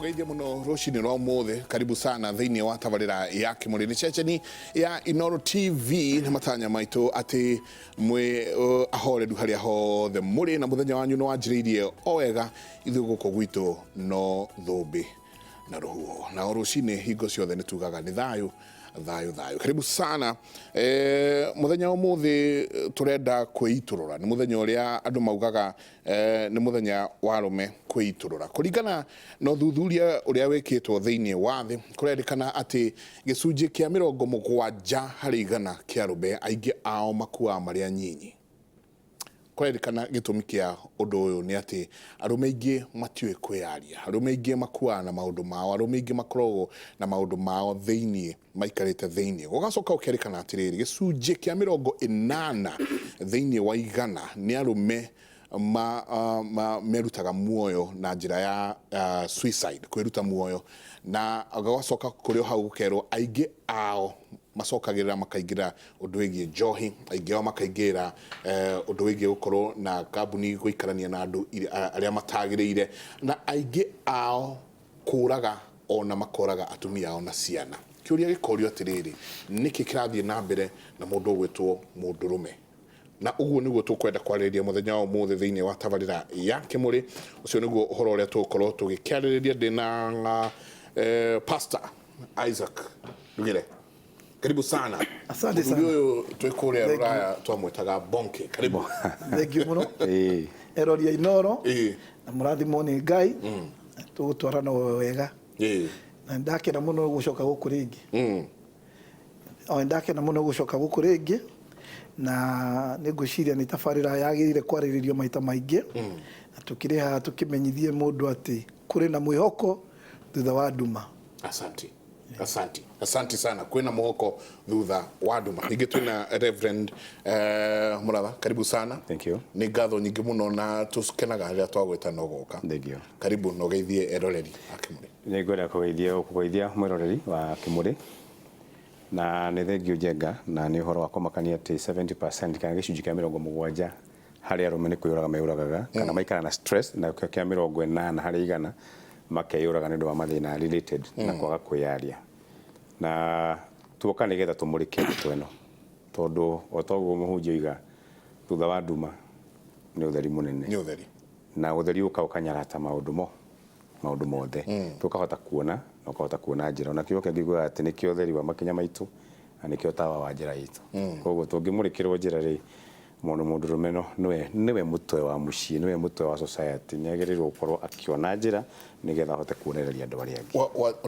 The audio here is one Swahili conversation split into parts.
Tugeithie muno rucini rwa mothe karibu sana thiini wa tabarira ya Kimuri ni ceceni ya Inooro TV na matanya maitu ati mwe ahoreru haria hothe muri na muthenya wanyu no wanjiriirie o wega ithu guko gwitu no thumbi na ruhuho na rucini hingo ciothe ni tugaga ni thayu thayu thayu. Karibu sana muthenya umuthi turenda kwiiturura ni muthenya uria andu maugaga ni muthenya wa rume kwiiturura kuringana na thuthuria uria wikitwo thiini wa thi kurerikana ati gicunji kia 70 harĩ igana kia rume aingi ao makua maria nyinyi. Kurerikana gitumi kia undu uyu ni ati arume aingi matiwe kwiaria, arume aingi makua na maundu mao, arume aingi makoragwo na maundu mao thiini maikarite thiini. Gugacoka ukerikana atiriri gicunji kia 80 thiini wa igana ni arume merutaga muoyo na njira ya suicide, kwiruta muoyo, na gugacoka kurio hau gukerwo aingi ao macokagirira makaingira undu wigie njohi, aingi ao makaingira undu wigie gukorwo na kambuni guikarania na andu aria matagiriire, na aingi ao kuraga ona makoraga atumia ao na ciana. Kiuria gikorio atiriri niki kirathie na mbere na mundu gwitwo mundurume, na uguo niguo tukwenda kwariria muthenya wa umuthi thiini wa tabarira ya Kimuri. Ucio niguo uhoro uria tukorwo tugikiaririria ndina Pastor Isaac Lugire. Karibu sana. Asante sana. Huyo twikuria Ruraya twamwetaga Bonke. Karibu. Thank you muno. Eroria Inooro. Na murathimo ni Ngai. Tugutwarana wega. Na ndakena muno gucoka guku ringi. Ndakena muno gucoka guku ringi. Na niguciria ni tabarira yagirire kwariririo maita maingi. Na tukiriha tukimenyithie mundu ati kuri na mwihoko thutha wa nduma. Asante. Asante sana. Kwina muhoko thutha wa nduma. Ningi twina Reverend Muratha, karibu sana. Thank you. Ni ngatho nyingi muno na tukenaga ria twagweta no goka. Thank you. Karibu no geithie eroreri a Kimuri. Ni ngwenda kugeithia mwiroreri wa Kimuri na ni thengio jenga na ni horo wa kumakania ati 70% kana gicunji kia 70 hari arume ni kwiyuraga meyuragaga kana maikara na stress na kia 80 hari igana makeyuraga nindu wa mathina related na kwaga kwiaria. Na tuoka nigetha tumurike tweno tondu otoguo muhunjio iga thutha wa nduma ni utheri munene, ni utheri na utheri ukanyarata maundu mothe tukahota kuona na ukahota kuona njira na kio kengigwa ati ni kio utheri wa makinya maitu na ni kio tawa wa njira itu. Koguo tungimurikirwo njira ri mundu rumeno niwe mutwe wa mucii, niwe mutwe wa society, ni agirirwo gukorwo akiona njira nigetha ahote kuonereria andu aria angi.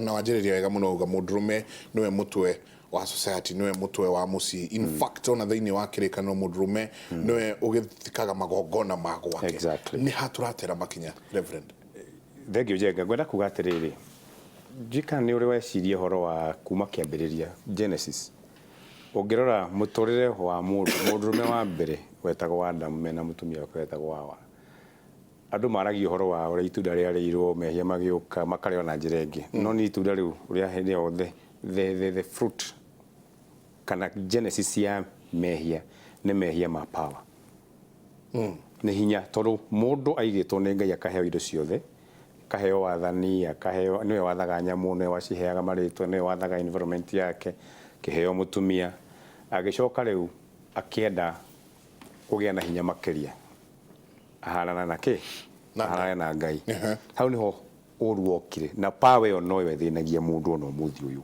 Na wanjiriria wega muno uga mundu rume niwe mutwe wa society, niwe mutwe wa mucii. In fact ona thiini wa kirikano mundu rume niwe ugithikaga magongona magwake. Exactly. Ni haturatera makinya Reverend. Thengio jenga ngwenda kuga atiriri njika ni uri wecirie horo wa kuma kiambiriria Genesis. Ungirora muturire wa mundurume wa mbere wetagwo Adam mena mutumia wake wetagwo Hawa. Andu maragio horo wa uri itunda ria riirwo mehia magiuka makareo na njira ingi. No ni itunda riu ria hindi othe the fruit kana Genesis ya mehia ni mehia ma power. Ni hinya tondu mundu aigitwo ni Ngai akaheo indo ciothe, kaheo wathani, akaheo niwe wathaga nyamu, niwe waciheaga maritwa, niwe wathaga environment yake, kiheo mutumia, agicoka riu akienda kugia na hinya makiria ahanana na ki ahanana na Ngai. Hau niho urwokire na power yo no wethinagia mundu no muthi uyu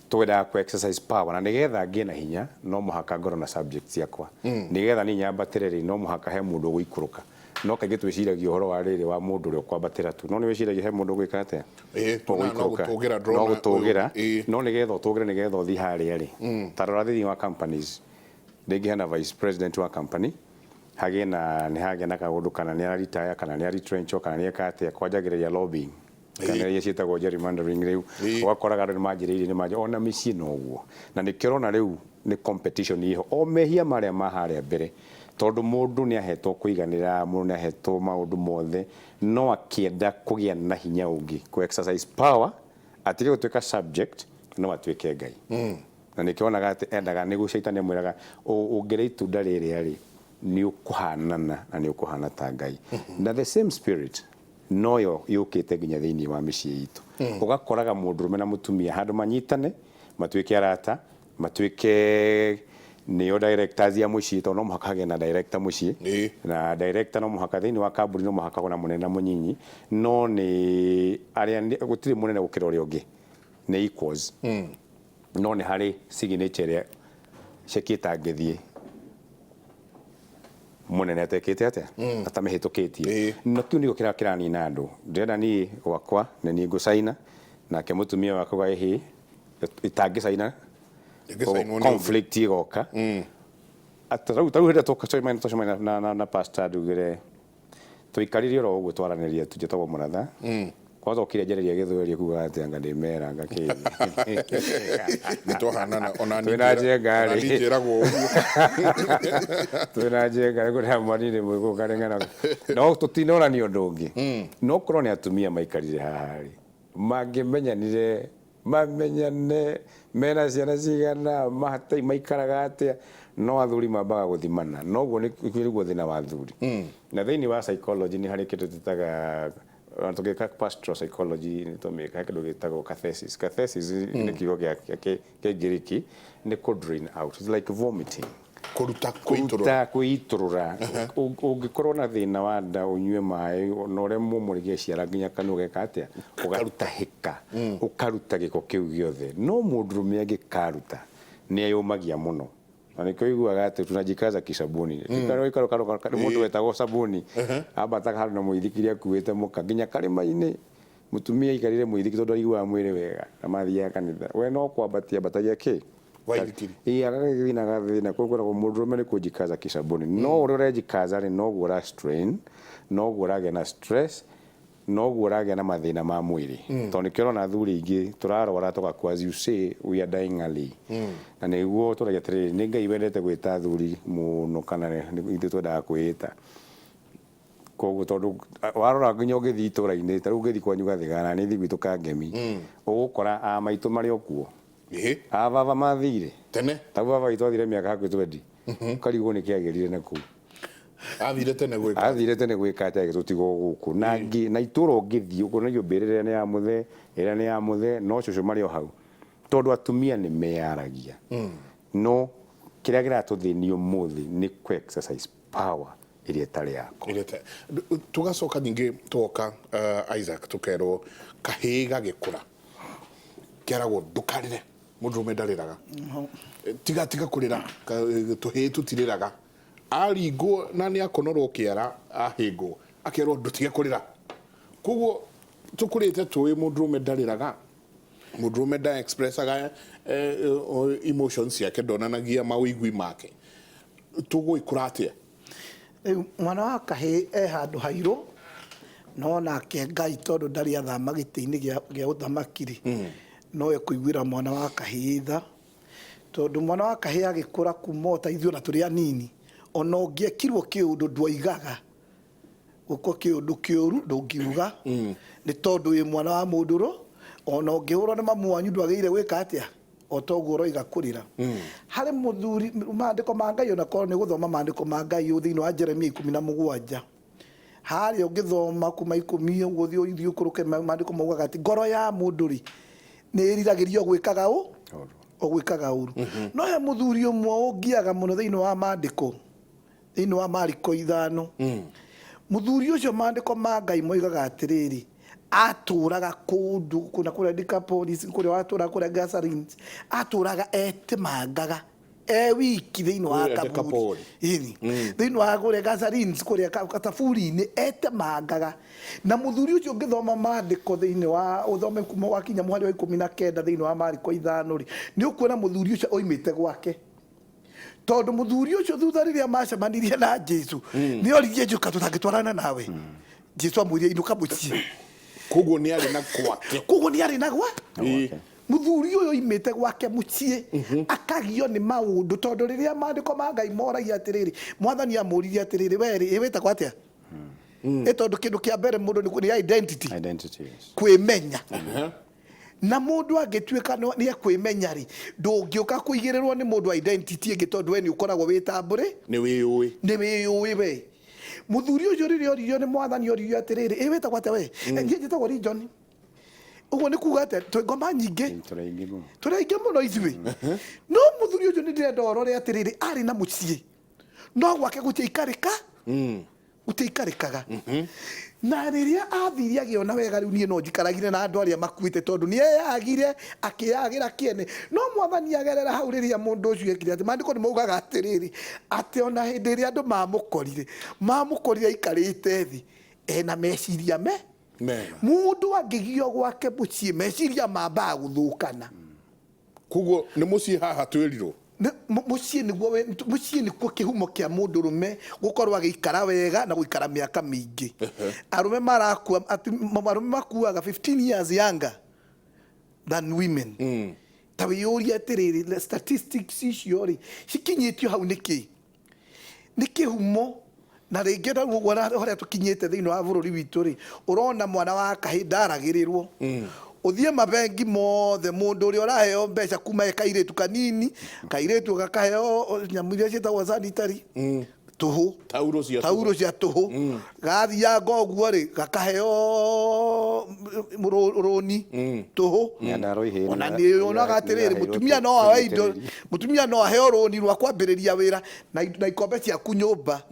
twenda ku exercise power na nigetha ngie na hinya no muhaka ngoro na subjects yakwa nigetha ni nyambatiriri no muhaka he mundu guikuruka no kaige twiciragia horo wa riri wa mundu uri kwambatira tu no ni wiciragia he mundu gwika atia no gutugira no nigetha utugire nigetha uthi haria ri tarora thiini wa companies ndingi hana vice president wa company hage na ni hage na kaundu kana ni retire kana ni retrench kana ni akatia kwanjagiria lobbying kana ria cietagwo gerrymandering riu ugakoraga andu manjiriire ni manje ona micii no guo na nikirona riu ni competition iho o mehia maria maharia mbere tondu mundu ni ahetwo kuiganira mundu ni ahetwo maundu mothe no akienda kugia na hinya ungi ku exercise power atire gutuika subject no atuike Ngai. Na nikionaga ati endaga nigu shaitani amwiraga ungire itunda riri ari ni ukuhanana na ni ukuhana ta Ngai. Na the same spirit noyo yukite nginya thiini wa micii itu ugakoraga mundurume na mutumia handu manyitane matuike arata matuike nio directors ya mucii to no muhaka hage na director mucii na director no muhaka thiini wa kambuni no muhaka gona munene munyinyi no ni aria gutire munene gukira uria ungi ni equals no ni hari signature shekita ngithie munene atekete atia atamehitukitie no kiu niko kirani na andu ndenda ni gwakwa na ni ngucaina nake mutumia wakwa gaihi itangicaina conflict igoka atarau hira tokacoima na pastor ndugire tuikaririe ro uguo twaranirie tujetawo muratha kwanza ukire njereria githuerie kuga ati anga ndimera ngaki nitohanana onani twina njengari njiragwo uguo twina njengari kuria mwanini mwiko karengana no tutinora ni undu ungi no korwo ni atumia maikarire hahari mangimenyanire mamenyane mena ciana cigana mahatai maikaraga atia no athuri mambaga guthimana noguo ni kwiriguo thina wa athuri na thiini wa psychology ni hari kindu tutaga tugika pastoral psychology ni tumika kindu gitagwo catharsis ni kiugo kia Giriki ni to drain out, it's like vomiting, kuruta kwiturura ungikorwo na thina wa nda unyue mai no remwo murigie ciara nginya kanu geka atia ugaruta hika ukaruta giko kiu giothe no mundurume angikaruta ni ayumagia muno na niko iguaga ati tunajikaza kisabuni ikaro mundu wetagwo sabuni abataga haru na muithikiria kuwete muka nginya karimaini mutumia ikarire muithiki tondu igua mwire wega na mathia kanitha we no kwambatia batagia ki waithikiri agagithina gathina kuko mundurume ni kujikaza kisabuni no uri urejikaza ri no gura strain no gura gena stress no gura gena mathina ma mwiri tondu kiro na thuri ingi turarwara tugakwa as you say we are dying early na niguo turagetire ni ngai wendete gwita thuri muno kana ni ithu twendaga kwita koguo tondu warora nginya ugithi itura-ini taru ugithi kwanyu gathigara ni thigwitu kangemi ugukora a maitu mari okuo baba mathire tene ta baba itu athire miaka hakuhi 20 karigwo ni kiagirire naku athire tene gwika atia gitutigo guku nangi na itura ungithi uko ni mbirire ni ya muthe ira ni ya muthe no cucu mari o hau tondu atumia ni meyaragia no kiria giratuthinio muthi ni ku exercise power iria tari yako tugacoka nyingi tuoka Isaac tukero kahiga gikura kiaragwo ndukarire mundurume ndariraga tiga kurira tuhi tutiriraga aringo na ni akonorwo kiara ahingo akerwo ndutige kurira kuguo tukurite tuwi mundurume ndariraga mundurume nda expressaga emotions yake ndonanagia mawigwi make tugwikuratia mwana wa kahi handu hairu no nake Ngai tondu ndari athama giti-ini gia uthamakiri no ekuiguira mwana wa kahi tha tondu mwana wa kahi agikura kuma utaithio na turi anini ona ungiekirwo kiundu ndwaigaga uko kiundu kiuru ndungiuga ni tondu wi mwana wa munduru ona ungihurwo ni mamu wanyu ndwageire gwika atia otoguo roiga kurira hari muthuri mandiko ma Ngai ona korwo ni guthoma mandiko ma Ngai thiini wa Jeremia 17 hari ungithoma kuma 10 uguo thio ithiukuruke mandiko maugaga ati ngoro ya munduri ni iriragirio gwikaga gwikaga uru no ya muthuri umwe ungiaga muno thiini wa mandiko thiini wa Mariko 5 muthuri ucio mandiko ma Ngai moigaga atiriri aturaga kundu kuna kura Decapolis kuri watura kura Gazarins aturaga etemangaga wiki thiini wa kaburi ini thiini wa kura Gazarins kuri katafuri ni etemangaga na muthuri ucio ngithoma mandiko thiini wa uthome kuma wakinya mwari wa 19 thiini wa Mariko 5 ri ni ukuona muthuri ucio oimite gwake tondu muthuri ucio thutha riria macemanirie na Jesu ni origie Jesu katutangitwarana nawe Jesu amwirie inuka mucie kuguo ni ari na gwake kuguo ni ari na muthuri uyu imite gwake mucie akagio ni maundu tondu riria mandiko ma Ngai moragia atiriri mwathani amuririe atiriri weri iwita kwatia tondu kindu kia mbere mundu ni identity kwimenya na mundu agituika ni akwimenya ri ndungiuka kuigirirwo ni mundu identity ingi tondu we ni ukoragwo witambure ni wiyui we muthuri ucio riri oririo ni mwathani oririo atiriri wetagwo atia we ngie njitagwo Region uguo ni kuga ati twi ngoma nyingi turaingi muno ithui no muthuri ucio ni ndirenda orore atiriri ari na mucii no gwake gutiikarika gutiikarikaga na riria athiria agiona wega riu nie no njikaragire na andu aria makuite tondu nie yagire akiyagira kiene no mwathani agerera hau riria mundu ucio ekire ati mandiko ni maugaga atiriri ati ona hindi ria andu mamukorire ikarite thi ena meciria mundu angigio gwake mucii meciria mamba guthukana kuguo ni mucii haha twirirwo mucii niguo kihumo kia mundu rume gukorwo agikara wega na guikara miaka mingi arume marakua arume makuaga 15 years younger than women tawiuria atiriri statistics icio ri cikinyitio hau niki humo na ringi wona horia tukinyite thiini wa bururi witu ri urona mwana wa kahinda aragirirwo uthie mabengi mothe mundu uri uraheo mbeca kuma kairitu kanini kairitu gakaheo nyamu iria cietagwo sanitary tuhu tauro cia tuhu gathia ngoguo ri gakaheo roni tuhu ona ni onaga atiriri mutumia no awe indo mutumia no aheo roni rwa kwambiriria wira na ikombe cia kunyumba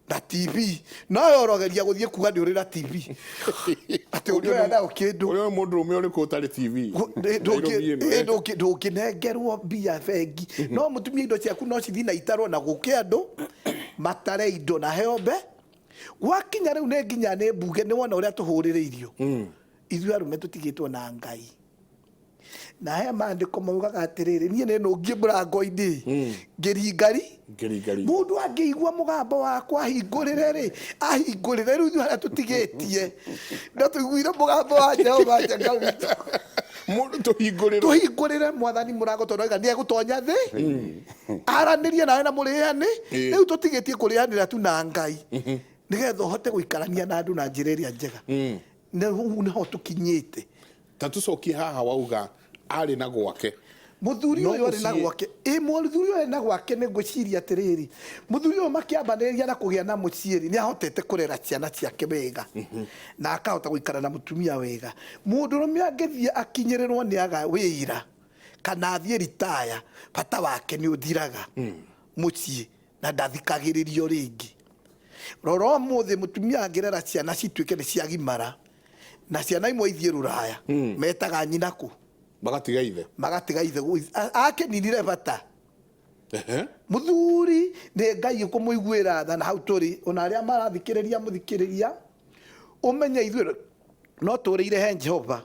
na TV no yorogeria guthie kuga ndi uri na TV ati uri na ukindu uri mundu rume uri ko tari TV ndukinengerwo mbia bengi no mutumia indo ciaku no cithi na itarwo na guke andu matare indo na heombe gwakinya riu ne nginya ne mbuge ni wona uria tuhurireirio ithu arume tutigitwo na Ngai na he mandiko maugaga atiriri nie ne no ngie murango-ini ngirigari mundu angiigua mugambo wakwa ahingurire riu haria tutigitie no tuiguire mugambo wa Jehova Njaga witu mundu tuhingurire mwathani murango tondu aiga ni egutonya thi aranirie nawe na muriani riu tutigitie kurianira tu na Ngai nigetha uhote guikarania na andu na njira iria njega niho tukinyite tatucokie haha wauga ari na gwake muthuri uyu ari na gwake muthuri uyu na gwake ni ngwiciria atiriri muthuri uyu makiambaniria na kugia na muciiri ni ahotete kurera ciana ciake wega na akahota guikara na mutumia wega mundu rume angithie akinyirirwo ni aga wira kana athie ritaya bata wake ni uthiraga mucii na ndathikagiririo ringi roro muthi mutumia angirera ciana cituike ni ciagimara na ciana imwe ithie ruraya metaga nyinaku magatiga ithe akeninire bata muthuri ni Ngai ukumuiguira tha na hau turi ona aria marathikiriria muthikiriria umenye ithuĩ no tũrĩire he Jehova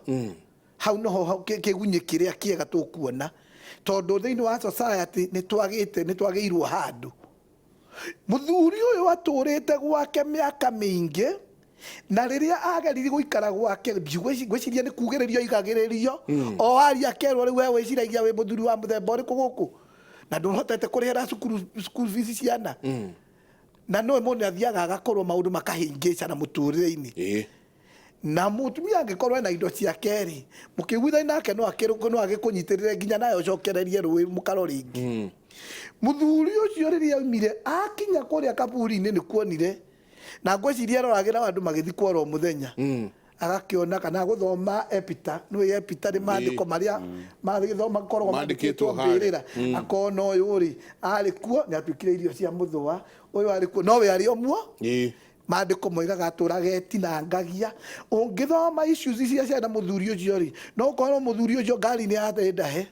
hau noho kĩgunyi kĩrĩa kĩega tũkuona tondu thĩinĩ wa society nĩ twagĩirwo handũ muthuri ũyũ atũrĩte gwake mĩaka mĩingĩ na riria agerire guikara gwake gwiciria ni kugiririo igagiririo o aria kerwo riu we wiciragia we muthuri wa muthemba uriku guku na nduhotete kurihera school fees ciana na no mundu athiaga agakorwo maundu makahingica na muturire-ini na mutumia angikorwo na indo cia keri mukiguitha nake no agikunyitirire nginya nayo cokererie ruwi mukaro ringi muthuri ucio riria umire akinya kuria kaburi-ini ni kuonire na ngwiciria roragira andu magithi kworo muthenya agakiona kana guthoma epita no epita ri mandiko maria magithoma korwo mandikitwo mbirira akona uyu ri ari kuo ni atwikire irio cia muthwa uyu ari kuo no we ari omwo mandiko moigaga aturageti na ngagia ungithoma issues cia ciana muthuri ucio ri no korwo muthuri ucio ngari ni athenda he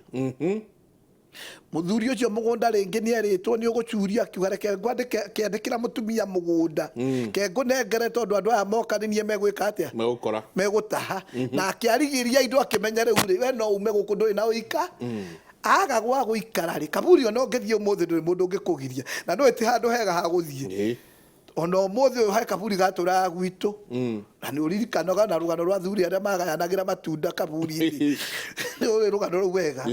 muthuri ucio mugunda ringi ni eritwo ni ugucuria akiugareke ngwandike kiandikira mutumia mugunda kengo nengere tondu andu aya mokaninie megwika atia megutaha na akiarigiria indo akimenya riu ri we no ume guku ndui na uika aga gwa guikara ri kaburi ono ngethie umuthi nduri mundu ngikugiria na no eti handu hega ha guthie ona umuthi uyu he kaburi gatura gwitu na ni uririkanaga na rugano rwa thuri aria magayanagira matunda kaburi-ini ni rugano ru wega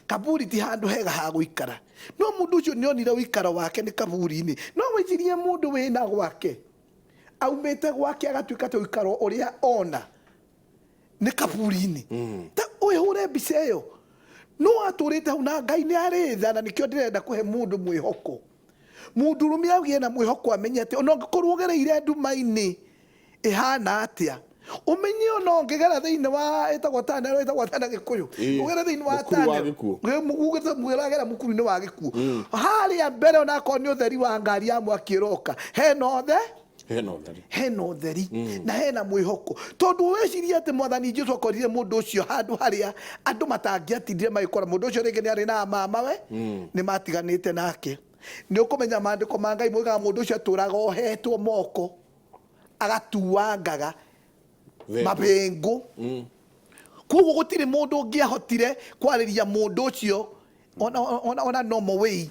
kaburi ti handu hega ha guikara no mundu ucio ni onire uikaro wake ni kaburi-ini no wicirie mundu wina gwake aumite gwake agatuika ta uikaro uria ona ni kaburi-ini ta uhure mbica iyo no aturite hau na Ngai ni ari tha na nikio ndirenda kuhe mundu mwihoko mundurume agie na mwihoko amenye ati ona ngorwo gereire nduma-ini ihana atia umenye ona ngegera thiini wa etagwo tana gikuyu ugera thiini wa tana mugugete mwiragera mukuru-ini wa gikuo haria mbere ona ko ni utheri wa ngari ya mwaki iroka hena utheri na hena mwihoko tondu weciria ati mwathani Jesu akorire mundu ucio handu haria andu matangiatindire magikora mundu ucio ringi ni ari na mamawe ni matiganite nake ni ukumenya maandiko ma Ngai moigaga mundu ucio aturaga ohetwo moko agatuangaga mabengo koguo gutire mundu ungiahotire kwariria mundu ucio ona normal way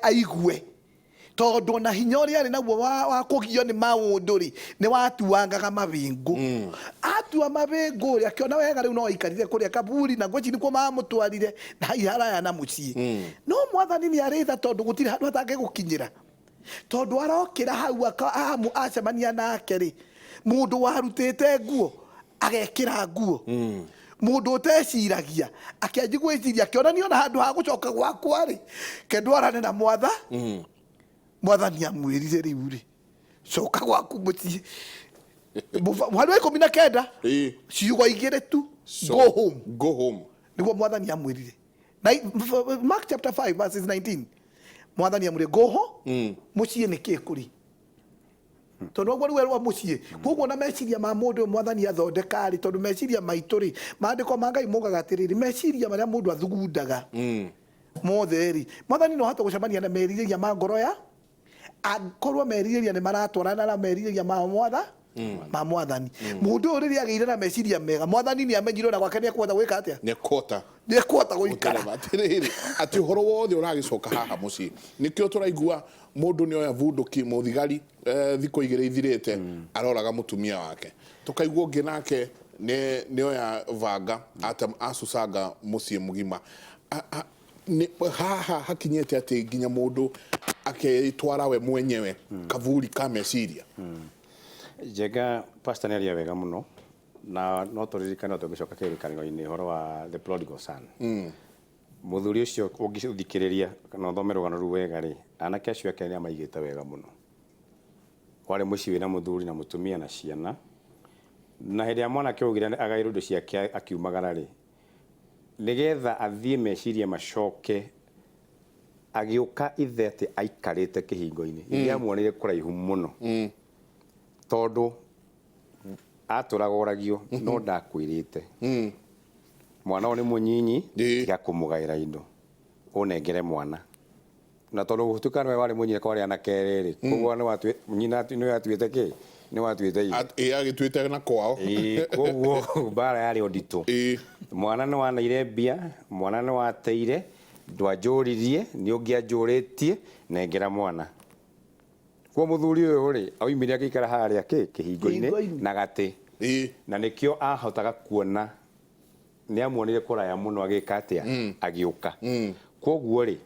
aigue tondu ona hinya uria ari naguo wa kugio ni maundu ri ni watuangaga mabengo atua mabengo ri akiona wega riu no ikarire kuria kaburi na gochi nikuo mamutwarire na iharaya na mucii no mwathani ni aritha tondu gutire handu hatange gukinyira tondu arokira hau ahamu acemania nake ri mundu warutite nguo agekira nguo mundu uteciragia akianji gwiciria akionanio na handu ha gucoka gwakwa ri kendwarane na mwathani amwirire riu ri coka gwaku mucii mwana wa 19 ciugo 2 tu go home niguo mwathani amwirire na Mark chapter 5 verses 19 mwathani amwirire go home mucii ni kikuri tondu gwa rwa mucii koguo na meciria ma mundu mwathani athondeka ri tondu meciria maitu ri maandiko ma Ngai mogaga atiriri meciria maria mundu athugundaga mothe ri mwathani no hata gucemania na meririria ma ngoro ya akorwo meririria ni maratwarana na meririria ma mwathani mundu riri ageire na meciria mega mwathani ni amenyire na gwake ni ekwenda gwika atia ni kota guikara atiriri ati horo wothe uragicoka haha mucii nikio turaigua mundu ni oya vunduki muthigari thiko igire ithirite aroraga mutumia wake tukaigua ungi nake ni oya vanga asucanga mucii mugima haha hakinyete ati nginya mundu aketwara we mwenyewe kavuri ka meciria Jega pastor nĩaria wega muno na no turirikane tungicoka kĩrĩkanĩro-inĩ horo wa the prodigal son muthuri ucio ũngĩthikĩrĩria kana ũthome rũgano rũu wega rĩ anake acio ake nĩamaigĩte wega muno warĩ mũciĩ wĩna mũthuri na mũtumia na ciana na hĩndĩ ya mwanake ũgire agaĩrwo indo ciake akiumagara rĩ nigetha athiĩ meciria macoke agĩũka ithe atĩ aikarĩte kĩhingo-inĩ ndiamuonire kũraihu mũno tondu aturagoragio no ndakwirite mwana oni munyinyi tiga kumugaira indo unengere mwana na tondu gutukana wari munyire kwari anakerere koguo ni watu nyina ni watuite ki ni watuite agituite na kwao koguo bara yari onditu mwana ni wanaire mbia mwana ni wateire ndwanjuririe ni ungianjuritie nengera mwana kwa muthuri uyu ri aumire agikara haria kihingo-ini na gati na nikio ahotaga kuona ni amuonire kuraya muno agika atia agiuka koguo ri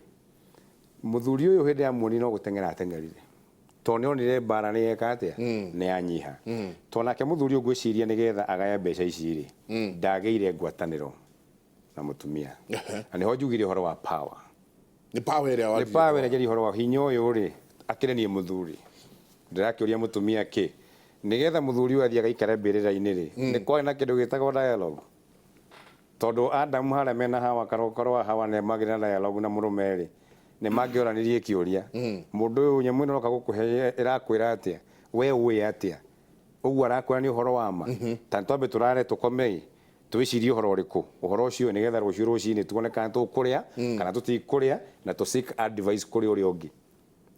muthuri uyu hindi amuoni no gutengera atengerire to ni onire bara ni eka atia ni anyiha to nake muthuri ugwiciria nigetha agaya mbeca ici ri ndageire ngwataniro na mutumia na niho njugire horo wa power ni power ria horo wa hinya uyu ri akirenie muthuri ndirakiuria mutumia ki nigetha muthuri uyu athie agaikare mbirira-ini ri ni kwari na kindu gitagwo dialogue tondu Adam haria mena Hawa karokoro Hawa ne magire na dialogue na murume ri ni mangioranirie kiuria mundu uyu nyamu ino kagukuhe irakwira atia we uwe atia uguo arakwira ni uhoro wa ma tantwambe turare tukomei twicirie uhoro uriku uhoro ucio nigetha rucio rucini tuone kana tukuria kana tutikuria na tu seek advice kuri uria ungi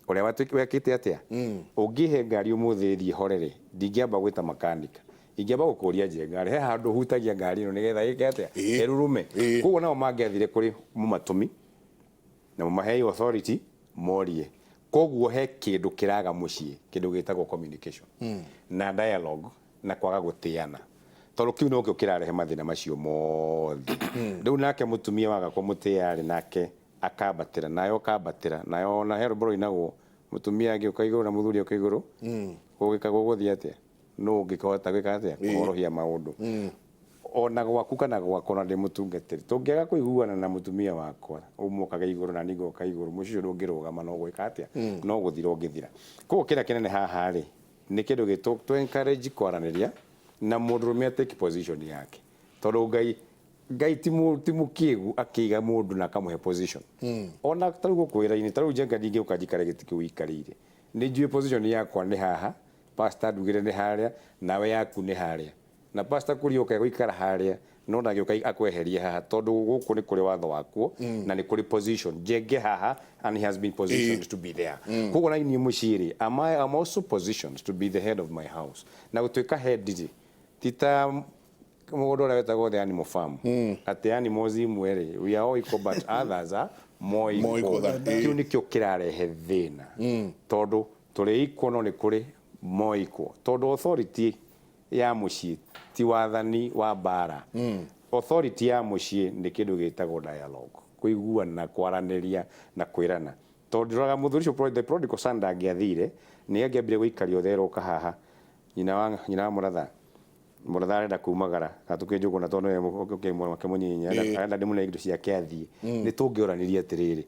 uria wekite atia ungihe ngari umuthi thie horere ndingiamba gwita makanika ingiamba gukuria je ngari he handu hutagia ngari ino nigetha ike atia erurume koguo nao mangiathire kuri mumatumi na mumahe authority morie koguo he kindu kiraga mucii kindu gitagwo communication na dialogue na kwaga gutiana tondu kiu no kio kirarehe mathina macio mothe riu nake mutumia waga kumutiari nake akabatira nayo kabatira nayo na herobro inago mutumia agiuka iguru na muthuri uka iguru ugikagwo guthia atia no ungikahota gwika atia kuhorohia maundu ona gwaku kana gwakwa ndi mutungatiri tungiaga kuiguana na mutumia wakwa umukaga iguru na nigo ka iguru mucio ndungirugama no gwika atia no guthira ungithira ko kira kinene haha ri ni kindu gitu to encourage kwaraniria na mundurume take position yake tondu ngai timu kiegu akiga mundu na kamuhe position ona taru gukwira ini taru jenga dingi ukajikare gitiku ikarire ni njue position yakwa ni haha pastor ndugire ni haria nawe yaku ni haria na pastor kurioka guikara haria no ndagioka akweheria haha tondu guku ni kuri watho wakuo na ni kuri position jenge haha and he has been positioned to be there kuko na ni mushiri am also positioned to be the head of my house na gutwika head diji tita mundu ria wetagwo the animal farm ati animals imwe we are all equal but others are more equal kiu nikio kirarehe thina tondu turi equal no ni kuri more equal tondu authority ya mucii ti wathani wa bara authority ya mucii ni kindu gitagwo dialogue kuiguana kwaraniria na kwirana tondu raga muthuri cio the prodigal son angiathire ni angiambire guikario theroka haha nyina wa muratha arenda kumagara atukinjugo na tondu ke munyinya arenda ndimune indo ciake athie ni tungioraniria atiriri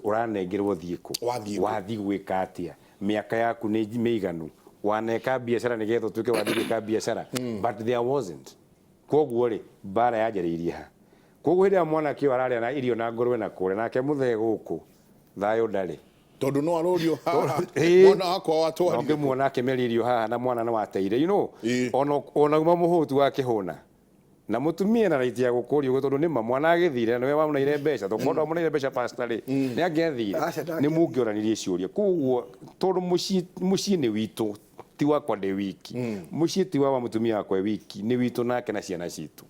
uranengerwo thiiko wathi gwika atia miaka yaku ni meiganu waneka biashara nigetho tuke wathika biashara but there wasn't koguo ri bara yajaririe ha koguo hĩndĩ mwana kio araria na irio na ngũrwe na kũrĩa nake mũthee gũkũ thayũ ndarĩ tondu no arorio haha mwana wakwa watwarire ngĩmuona akĩmeririo haha na mwana nĩ wateire ona uma mũhũtu wa kĩhũna na mutumia na raiti ya gũkũria ũguo tondu nĩma mwana agĩthire nĩwe wamuneire mbeca tondu wamuneire mbeca pastor rĩ nĩ angĩathire nĩ mũngĩoranirie ciũria koguo tondu mũciĩ nĩ witũ ti wakwa ndĩ wiki muciĩ ti wa mutumia wakwa wiki ni witũ nake na ciana citu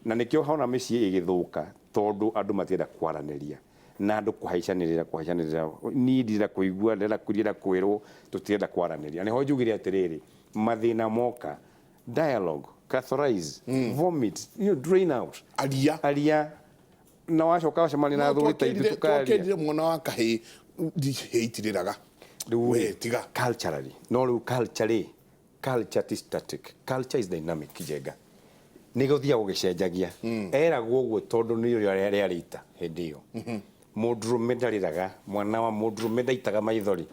na nikio haona mĩciĩ ĩgĩthũka tondu andu matienda kwaraniria na andu kuhaicanirira nindira kuigua ndenda kurira kwirwo tutienda kwaraniria niho njugire atiriri mathina moka dialogue catharize vomit drain out aria na wacoka wacemani na thuri ta ithu tukaria mwana wa kahĩ ndihĩitirĩraga tiga culturally no riu culture is static culture is dynamic jenga nigothia gugicenjagia eragwo uguo tondu ni ria riarita hindi iyo mundurume ndariraga mwana wa mundurume ndaitaga maithori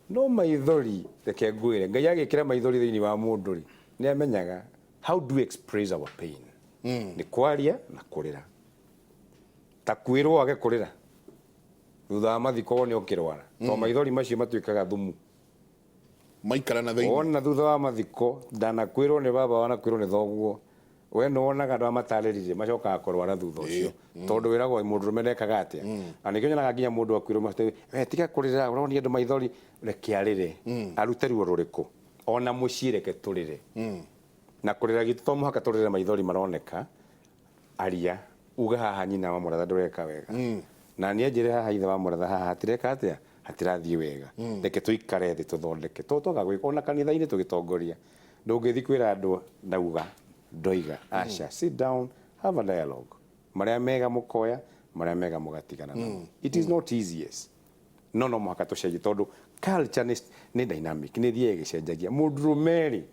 no maithori reke ngwire ngai agikira maithori thiini wa munduri ni amenyaga how do we express our pain ni kwaria na kurira ta kwirwo age kurira thutha wa mathiko ni ukirwara to maithori macio matuikaga thumu maikara na thiini ona thutha wa mathiko ndanakwirwo ni baba wana kwirwo ni thoguo we no wonaga andu amatarĩrire macokaga kũrwara thutha ũcio tondu wiragwo mũndũrũme ndekaga atia na nĩkĩo nyonaga nginya mũndũ akwirwo we tiga kũrĩra ũronia andũ maithori reke arĩre arute ruo rũrĩkũ ona mũciĩ reke tũrĩre na kũrĩra gitu to mũhaka tũrĩre maithori maroneka aria uga haha nyina wa mũratha ndũreka wega na niĩ njĩre haha ithe wa mũratha haha hatireka atia hatirathiĩ wega reke tũikare thĩ tũthondeke tũtoga gwĩka ona kanitha-inĩ tũgĩtongoria ndũngĩthi kwĩra andũ ndauga ndoiga asha sit down have a dialogue maria mega mukoya maria mega mugatigana it is not easy yes no mwaka tucenjie tondu culture ni dynamic ni thie gicenjagia mundurumeri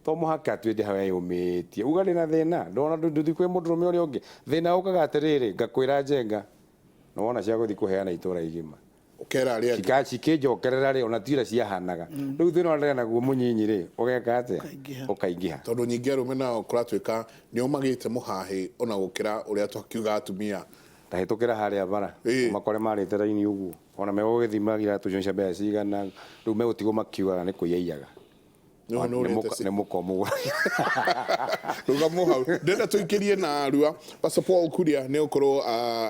to muhaka twende hawe yumitie ugari na thina ndona nduthi kwe mundurume uri ungi thina ukaga atiriri ngakwira njenga no wona cia guthi kuheana itura igima ukera ria cikinjokerera ri ona tira ciahanaga riu thina ndare naguo munyinyi ri ugeka atia ukaingiha tondu nyingi arume nao kuratwika nio magite muhahi ona gukira uria twakiuga atumia ndahitukira haria bara makore marite raini uguo ona megugithimagira tujonca mbeca cigana riu megutigo makiugaga ni kuiyaiyaga nä må komu ruga må hau ndenda tå ikä na rua Pastor Paul Kuria nä å korwo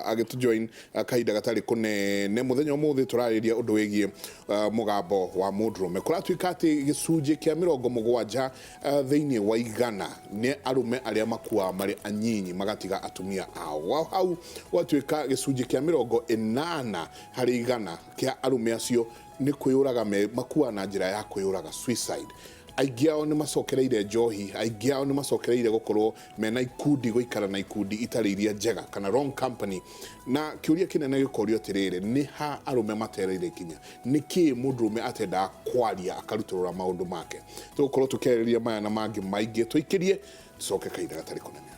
agä tå join kahinda gatarä kå nene må thenya må thä tå rarä ria å ndå wä giä må gambo wa må ndå rå me kå ratuä ka atä gä cunjä kä a 70 thä-inä wa igana nä arå arä a makuaga marä anyinyi magatiga atumia ao hau gwatuä ka gä cunjä kä a 80 harä igana kä a arå acio nä kwä å raga makuaga na njä ra ya kwä å raga suicide aingĩ ao nĩ macokereire njohi aingĩ ao nĩ macokereire gũkorwo mena ikundi gũikara na ikundi itarĩ iria njega kana wrong company na kĩũria kĩnene gĩkorio atĩrĩrĩ nĩ ha arũme matereire kinya nĩkĩ mũndũrũme atendaga kwaria akarutũrũra maũndũ make tũgũkorwo tũkĩarĩrĩria maya na mangĩ maingĩ tũikĩrie tũcoke kahinda gatarĩ kũnene.